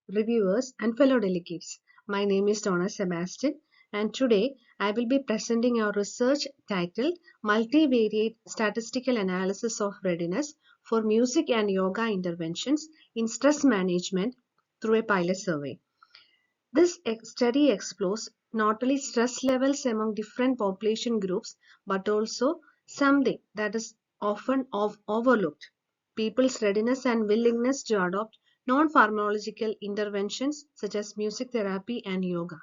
reviewers, and fellow delegates. My name is Dona Sebastian, and today I will be presenting our research titled Multivariate Statistical Analysis of Readiness for Music and Yoga Interventions in Stress Management through a pilot survey. This study explores not only stress levels among different population groups but also something that is often overlooked: people's readiness and willingness to adopt non-pharmacological interventions such as music therapy and yoga.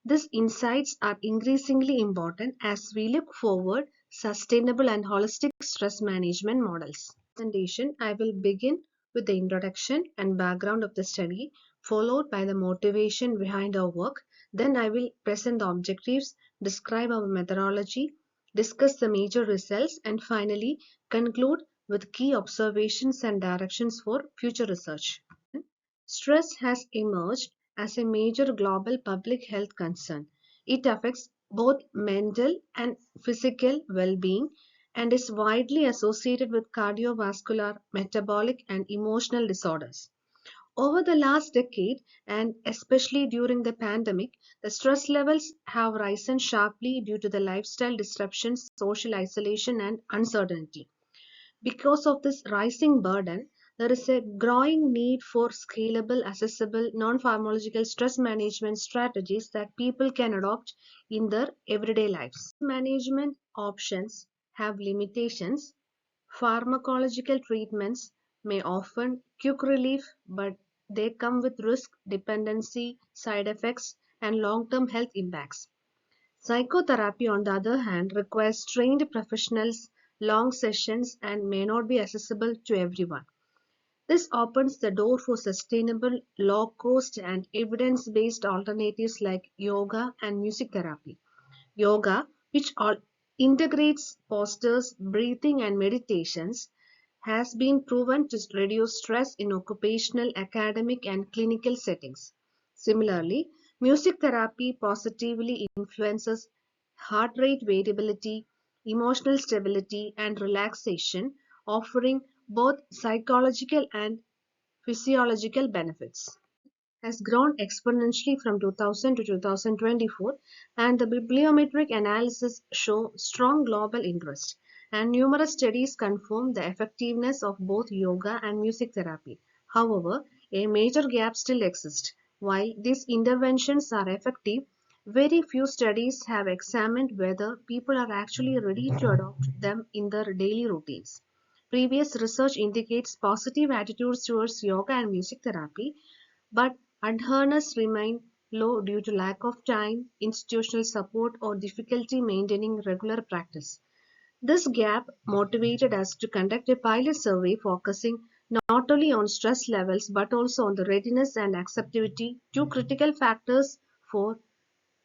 These insights are increasingly important as we look forward sustainable and holistic stress management models. Presentation, I will begin with the introduction and background of the study, followed by the motivation behind our work. Then I will present the objectives, describe our methodology, discuss the major results, and finally conclude with key observations and directions for future research. Stress has emerged as a major global public health concern. It affects both mental and physical well-being and is widely associated with cardiovascular, metabolic, and emotional disorders. Over the last decade, and especially during the pandemic, the stress levels have risen sharply due to the lifestyle disruptions, social isolation, and uncertainty. Because of this rising burden, there is a growing need for scalable, accessible, non-pharmacological stress management strategies that people can adopt in their everyday lives. Management options have limitations. Pharmacological treatments may offer quick relief, but they come with risk, dependency, side effects, and long-term health impacts. Psychotherapy, on the other hand, requires trained professionals, long sessions, and may not be accessible to everyone. This opens the door for sustainable, low-cost, and evidence-based alternatives like yoga and music therapy. Yoga, which integrates postures, breathing, and meditations, has been proven to reduce stress in occupational, academic, and clinical settings. Similarly, music therapy positively influences heart rate variability, emotional stability, and relaxation, offering both psychological and physiological benefits. Has grown exponentially from 2000 to 2024, and the bibliometric analysis show strong global interest, and numerous studies confirm the effectiveness of both yoga and music therapy. However, a major gap still exists. While these interventions are effective, very few studies have examined whether people are actually ready to adopt them in their daily routines. Previous research indicates positive attitudes towards yoga and music therapy, but adherence remained low due to lack of time, institutional support, or difficulty maintaining regular practice. This gap motivated us to conduct a pilot survey focusing not only on stress levels but also on the readiness and acceptability, two critical factors for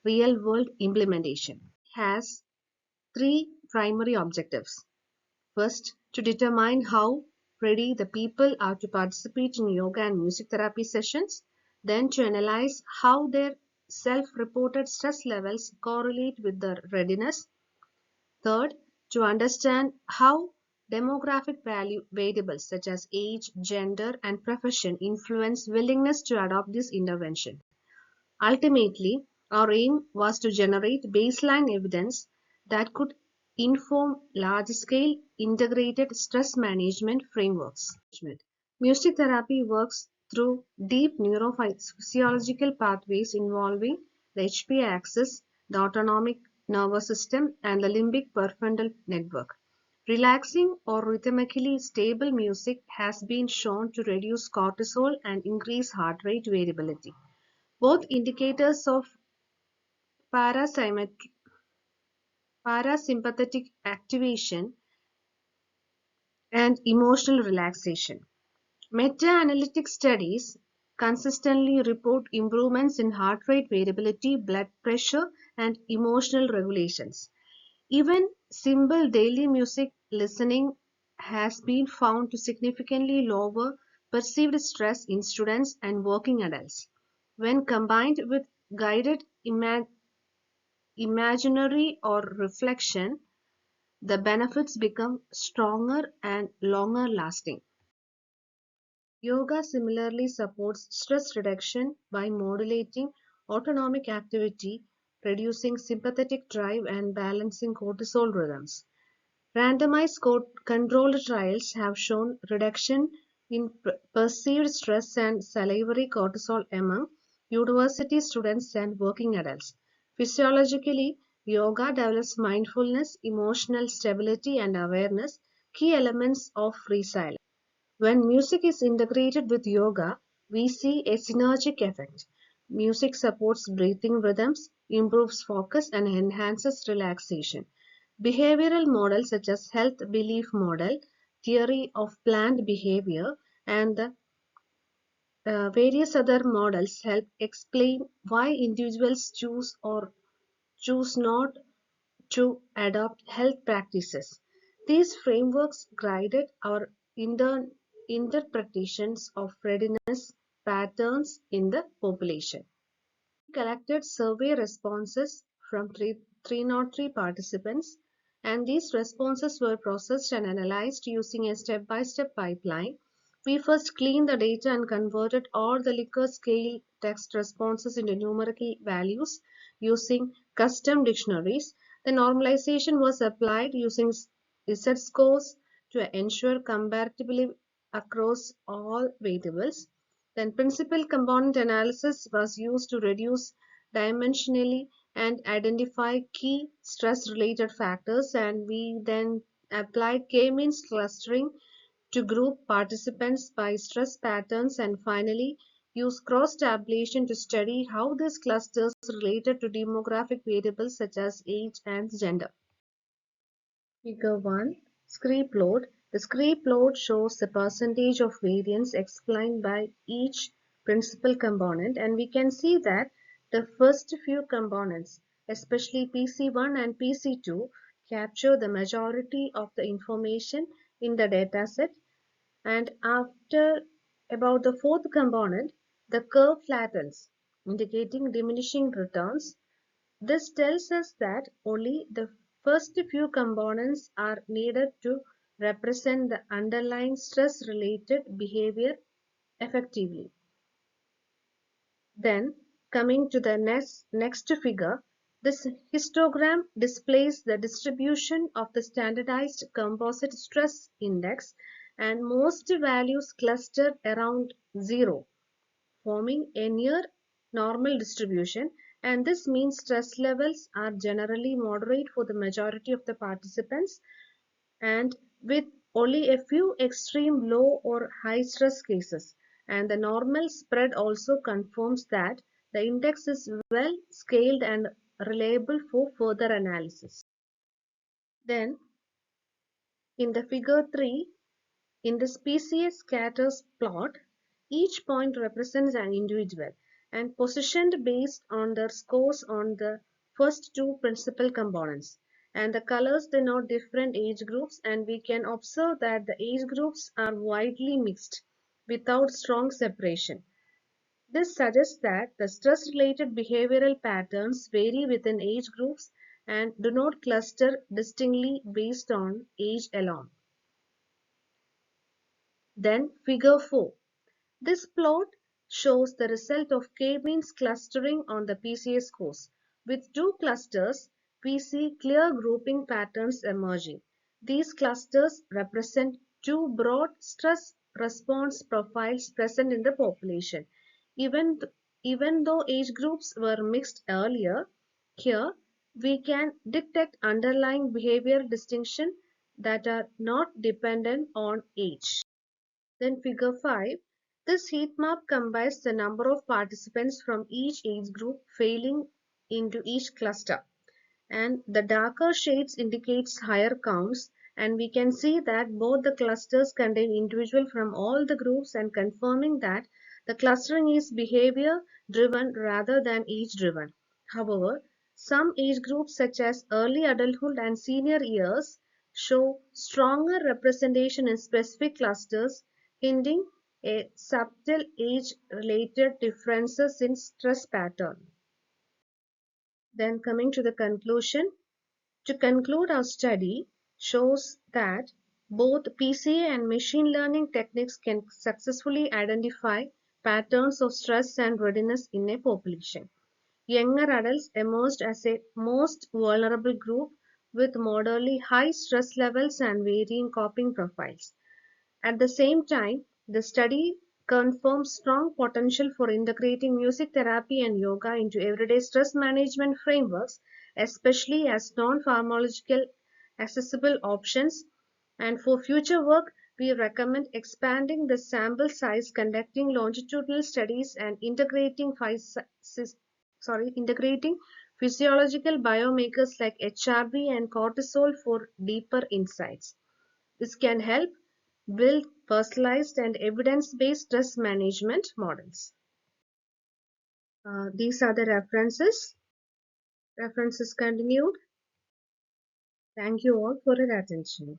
real-world implementation. It has three primary objectives. First, to determine how ready the people are to participate in yoga and music therapy sessions. Then to analyze how their self-reported stress levels correlate with their readiness. Third, to understand how demographic variables such as age, gender, and profession influence willingness to adopt this intervention. Ultimately, our aim was to generate baseline evidence that could inform large-scale integrated stress management frameworks. Music therapy works through deep neurophysiological pathways involving the HPA axis, the autonomic nervous system, and the limbic prefrontal network. Relaxing or rhythmically stable music has been shown to reduce cortisol and increase heart rate variability, both indicators of parasympathetic activation and emotional relaxation. Meta-analytic studies consistently report improvements in heart rate variability, blood pressure, and emotional regulations. Even simple daily music listening has been found to significantly lower perceived stress in students and working adults. When combined with guided imaginary or reflection, the benefits become stronger and longer lasting. Yoga similarly supports stress reduction by modulating autonomic activity, reducing sympathetic drive, and balancing cortisol rhythms. Randomized controlled trials have shown reduction in perceived stress and salivary cortisol among university students and working adults. Physiologically, yoga develops mindfulness, emotional stability, and awareness, key elements of resilience. When music is integrated with yoga, we see a synergic effect. Music supports breathing rhythms, improves focus, and enhances relaxation. Behavioral models such as health belief model, theory of planned behavior, and the various other models help explain why individuals choose or choose not to adopt health practices. These frameworks guided our interpretations of readiness patterns in the population. Collected survey responses from 303 participants, and these responses were processed and analyzed using a step-by-step pipeline. We first cleaned the data and converted all the Likert scale text responses into numerical values using custom dictionaries. The normalization was applied using Z-scores to ensure comparability across all variables. Then principal component analysis was used to reduce dimensionally and identify key stress-related factors, and we then applied k-means clustering to group participants by stress patterns, and finally use cross-tabulation to study how these clusters related to demographic variables such as age and gender. Figure 1. Scree plot. The scree plot shows the percentage of variance explained by each principal component, and we can see that the first few components, especially PC1 and PC2, capture the majority of the information in the dataset, and after about the fourth component, the curve flattens, indicating diminishing returns. This tells us that only the first few components are needed to represent the underlying stress-related behavior effectively. Then, coming to the next figure, this histogram displays the distribution of the standardized composite stress index, and most values cluster around 0, forming a near normal distribution, and this means stress levels are generally moderate for the majority of the participants, and with only a few extreme low or high stress cases. And the normal spread also confirms that the index is well scaled and reliable for further analysis. Then in the figure 3, in the species scatters plot, each point represents an individual and positioned based on their scores on the first two principal components. And the colors denote different age groups, and we can observe that the age groups are widely mixed without strong separation. This suggests that the stress-related behavioral patterns vary within age groups and do not cluster distinctly based on age alone. Then figure 4. This plot shows the result of k-means clustering on the PCA scores. With two clusters, we see clear grouping patterns emerging. These clusters represent two broad stress response profiles present in the population. Even though age groups were mixed earlier, here we can detect underlying behavior distinction that are not dependent on age. Then figure 5. This heat map combines the number of participants from each age group failing into each cluster. And the darker shades indicates higher counts, and we can see that both the clusters contain individuals from all the groups, and confirming that the clustering is behavior driven rather than age driven. However, some age groups such as early adulthood and senior years show stronger representation in specific clusters, hinting a subtle age-related differences in stress pattern. Then coming to the conclusion, to conclude, our study shows that Both PCA and machine learning techniques can successfully identify patterns of stress and readiness in a population. Younger adults emerged as a most vulnerable group with moderately high stress levels and varying coping profiles. At the same time, the study confirms strong potential for integrating music therapy and yoga into everyday stress management frameworks, especially as non-pharmacological accessible options. And for future work, we recommend expanding the sample size, conducting longitudinal studies, and integrating physiological biomarkers like HRV and cortisol for deeper insights. This can help build personalized and evidence-based stress management models. These are the references. References continued. Thank you all for your attention.